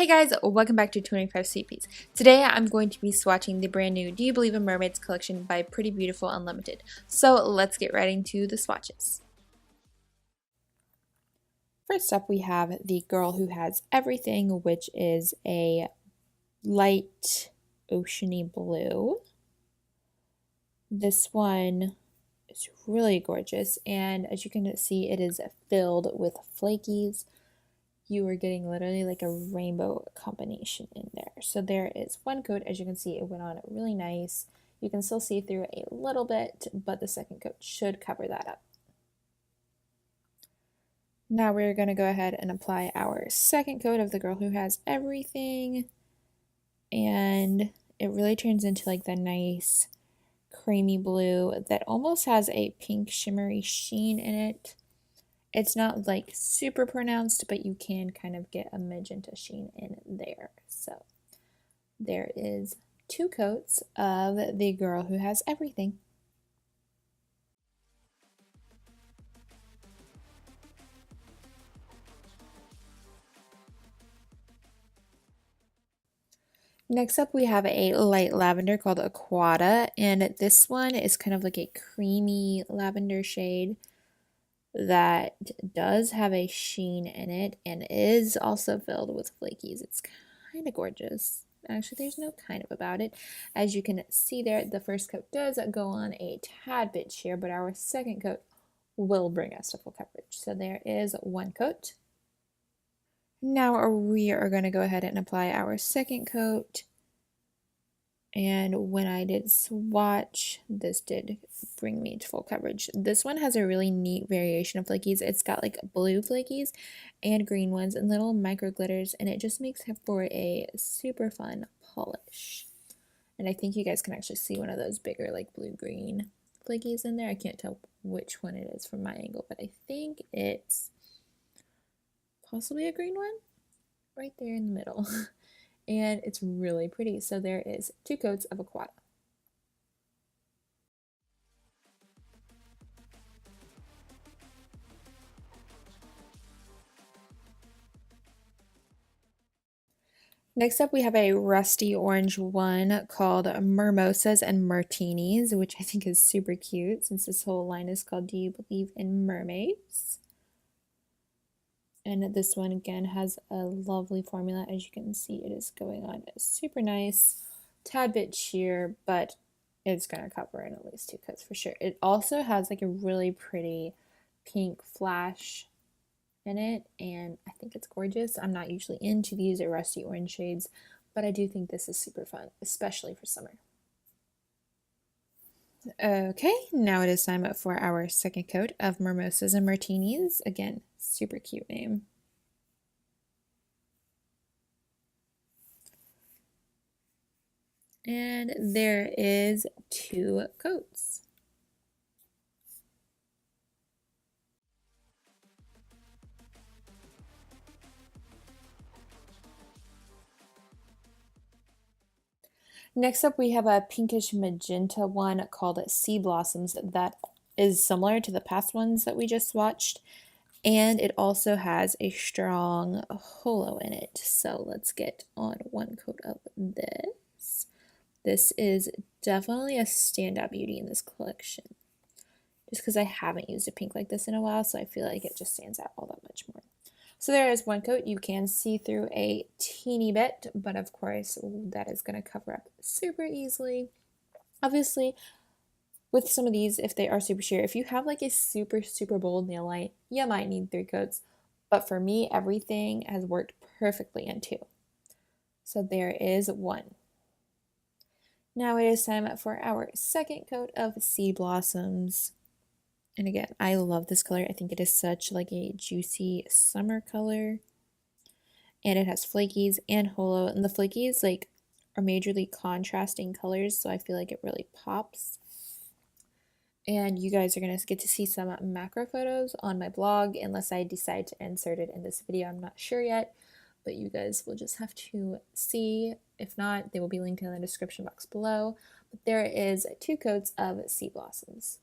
Hey guys, welcome back to 25 Sweetpeas. Today I'm going to be swatching the brand new Do You Believe in Mermaids collection by Pretty Beautiful Unlimited. So let's get right into the swatches. First up we have the Girl Who Has Everything, which is a light oceany blue. This one is really gorgeous, and as you can see it is filled with flakies. You are getting literally like a rainbow combination in there. So there is one coat. As you can see, it went on really nice. You can still see through a little bit, but the second coat should cover that up. Now we're going to go ahead and apply our second coat of the Girl Who Has Everything. And it really turns into like the nice creamy blue that almost has a pink shimmery sheen in it. It's not like super pronounced, but you can kind of get a magenta sheen in there. So there is two coats of the Girl Who Has Everything. Next up we have a light lavender called Aquatta, and this one is kind of like a creamy lavender shade that does have a sheen in it and is also filled with flakies. It's kind of gorgeous. Actually, there's no kind of about it. As you can see there, the first coat does go on a tad bit sheer, but our second coat will bring us to full coverage. So there is one coat. Now we are going to go ahead and apply our second coat. And when I did swatch, this did bring me to full coverage. This one has a really neat variation of flakies. It's got like blue flakies and green ones and little micro glitters, and it just makes it for a super fun polish. And I think you guys can actually see one of those bigger like blue-green flakies in there. I can't tell which one it is from my angle, but I think it's possibly a green one right there in the middle. And it's really pretty. So there is two coats of Aquatta. Next up we have a rusty orange one called Mimosas and Martinis, which I think is super cute since this whole line is called Do You Believe in Mermaids? And this one again has a lovely formula. As you can see, it is going on super nice, tad bit sheer, but it's going to cover in at least two coats for sure. It also has like a really pretty pink flash in it, and I think it's gorgeous. I'm not usually into these rusty orange shades, but I do think this is super fun, especially for summer. Okay, now it is time for our second coat of Mimosas and Martinis. Again, super cute name. And there is two coats. Next up, we have a pinkish magenta one called Sea Blossoms that is similar to the past ones that we just watched. And it also has a strong holo in it. So let's get on one coat of this. This is definitely a standout beauty in this collection. Just because I haven't used a pink like this in a while, so I feel like it just stands out all that much more. So there is one coat. You can see through a teeny bit, but of course that is going to cover up super easily. Obviously, with some of these, if they are super sheer, if you have like a super bold nail light, you might need three coats. But for me, everything has worked perfectly in two. So there is one. Now it is time for our second coat of Sea Blossoms. And again, I love this color. I think it is such like a juicy summer color. And it has flakies and holo. And the flakies like are majorly contrasting colors, so I feel like it really pops. And you guys are going to get to see some macro photos on my blog unless I decide to insert it in this video. I'm not sure yet, but you guys will just have to see. If not, they will be linked in the description box below. But there is two coats of Sea Blossoms.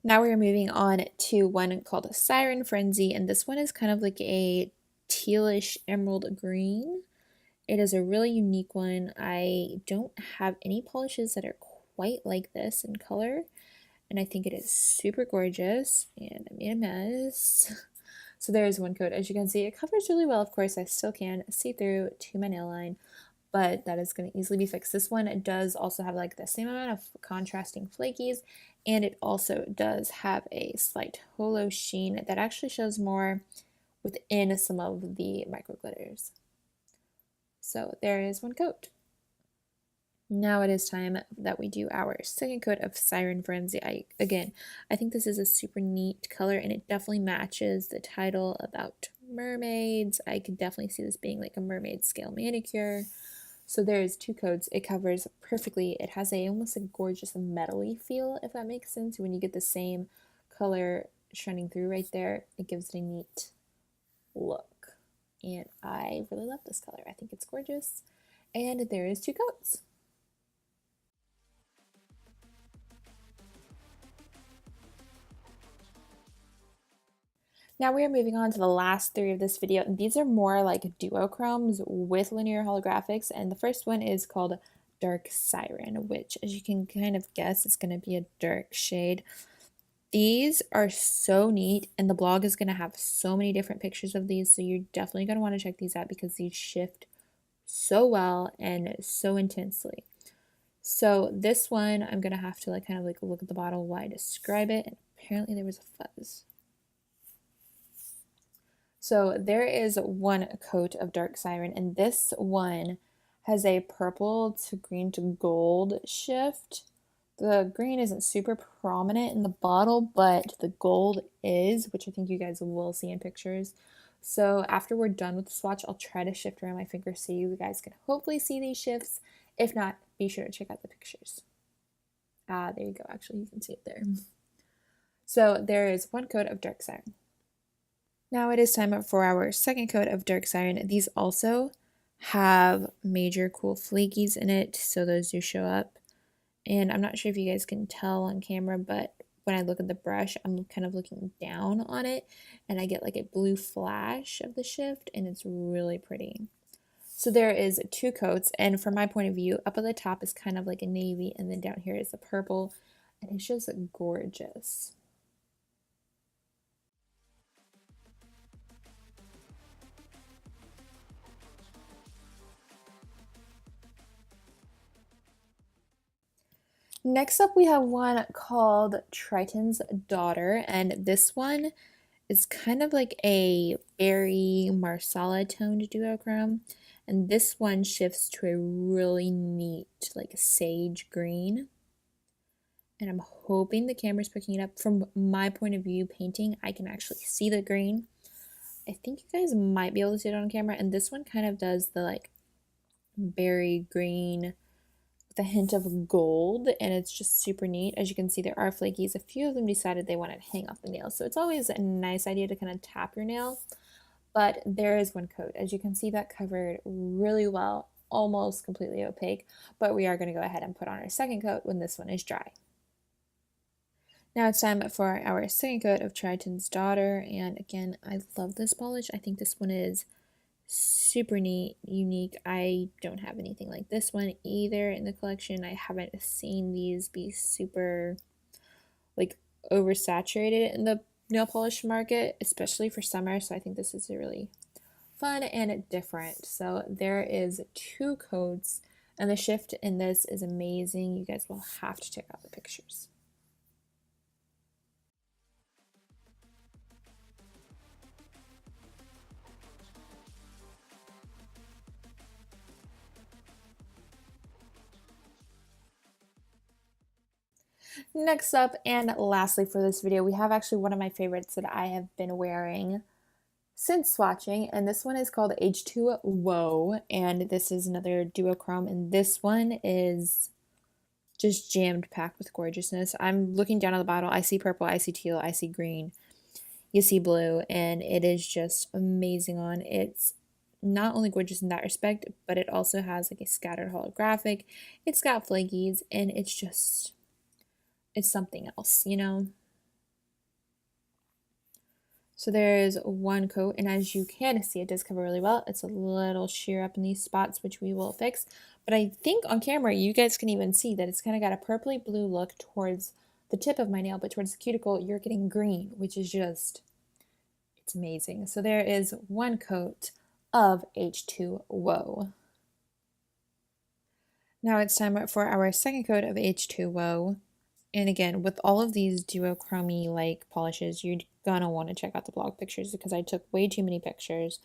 Now we're moving on to one called Siren Frenzy, and this one is kind of like a tealish emerald green. It is a really unique one. I don't have any polishes that are quite like this in color, and I think it is super gorgeous, and I made a mess. So there's one coat. As you can see, it covers really well. Of course, I still can see through to my nail line, but that is going to easily be fixed. This one does also have like the same amount of contrasting flakies, and it also does have a slight holo sheen that actually shows more within some of the micro glitters. So there is one coat. Now it is time that we do our second coat of Siren Frenzy. I think this is a super neat color, and it definitely matches the title about mermaids. I could definitely see this being like a mermaid scale manicure. So there's two coats. It covers perfectly. It has almost a gorgeous metally feel, if that makes sense. When you get the same color shining through right there, it gives it a neat look. And I really love this color. I think it's gorgeous. And there is two coats. Now we are moving on to the last three of this video, and these are more like duochromes with linear holographics, and the first one is called Dark Siren, which, as you can kind of guess, is going to be a dark shade. These are so neat, and the blog is going to have so many different pictures of these, so you're definitely going to want to check these out because these shift so well and so intensely. So this one, I'm going to have to like kind of like look at the bottle while I describe it, and apparently there was a fuzz. So there is one coat of Dark Siren, and this one has a purple to green to gold shift. The green isn't super prominent in the bottle, but the gold is, which I think you guys will see in pictures. So after we're done with the swatch, I'll try to shift around my finger so you guys can hopefully see these shifts. If not, be sure to check out the pictures. There you go. Actually, you can see it there. So there is one coat of Dark Siren. Now it is time for our second coat of Dark Siren. These also have major cool flakies in it, so those do show up. And I'm not sure if you guys can tell on camera, but when I look at the brush, I'm kind of looking down on it, and I get like a blue flash of the shift, and it's really pretty. So there is two coats, and from my point of view, up at the top is kind of like a navy, and then down here is the purple, and it's just gorgeous. Next up, we have one called Triton's Daughter, and this one is kind of like a berry marsala toned duochrome, and this one shifts to a really neat like sage green. And I'm hoping the camera's picking it up. From my point of view painting, I can actually see the green. I think you guys might be able to see it on camera, and this one kind of does the like berry green with a hint of gold, and it's just super neat. As you can see, there are flakies. A few of them decided they wanted to hang off the nail, so it's always a nice idea to kind of tap your nail. But there is one coat. As you can see, that covered really well, almost completely opaque, but we are going to go ahead and put on our second coat when this one is dry. Now it's time for our second coat of Triton's Daughter, and again, I love this polish. I think this one is super neat, unique. I don't have anything like this one either in the collection. I haven't seen these be super like oversaturated in the nail polish market, especially for summer, so I think this is really fun and different. So there is two coats, and the shift in this is amazing. You guys will have to check out the pictures. Next up, and lastly for this video, we have actually one of my favorites that I have been wearing since swatching, and this one is called H2 Whoa, and this is another duochrome, and this one is just jammed packed with gorgeousness. I'm looking down on the bottle, I see purple, I see teal, I see green, you see blue, and it is just amazing on. It's not only gorgeous in that respect, but it also has like a scattered holographic, it's got flakies, and it's something else, you know? So there is one coat, and as you can see, it does cover really well. It's a little sheer up in these spots, which we will fix. But I think on camera, you guys can even see that it's kind of got a purpley blue look towards the tip of my nail, but towards the cuticle, you're getting green, which is just, it's amazing. So there is one coat of H2O. Now it's time for our second coat of H2O. And again, with all of these duochromy like polishes, you're gonna want to check out the blog pictures because I took way too many pictures.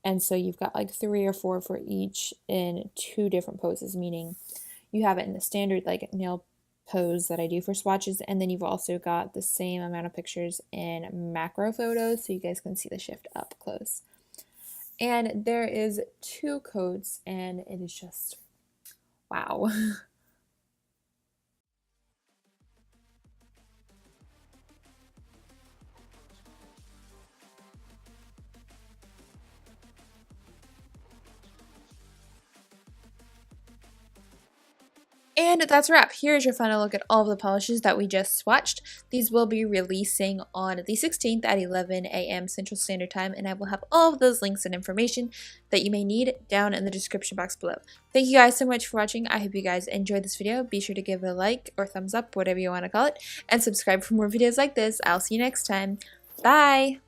And so you've got like 3 or 4 for each in 2 different poses, meaning you have it in the standard like nail pose that I do for swatches, and then you've also got the same amount of pictures in macro photos so you guys can see the shift up close. And there is 2 coats, and it is just wow. And that's a wrap. Here's your final look at all of the polishes that we just swatched. These will be releasing on the 16th at 11 a.m. Central Standard Time, and I will have all of those links and information that you may need down in the description box below. Thank you guys so much for watching. I hope you guys enjoyed this video. Be sure to give it a like or thumbs up, whatever you want to call it, and subscribe for more videos like this. I'll see you next time. Bye!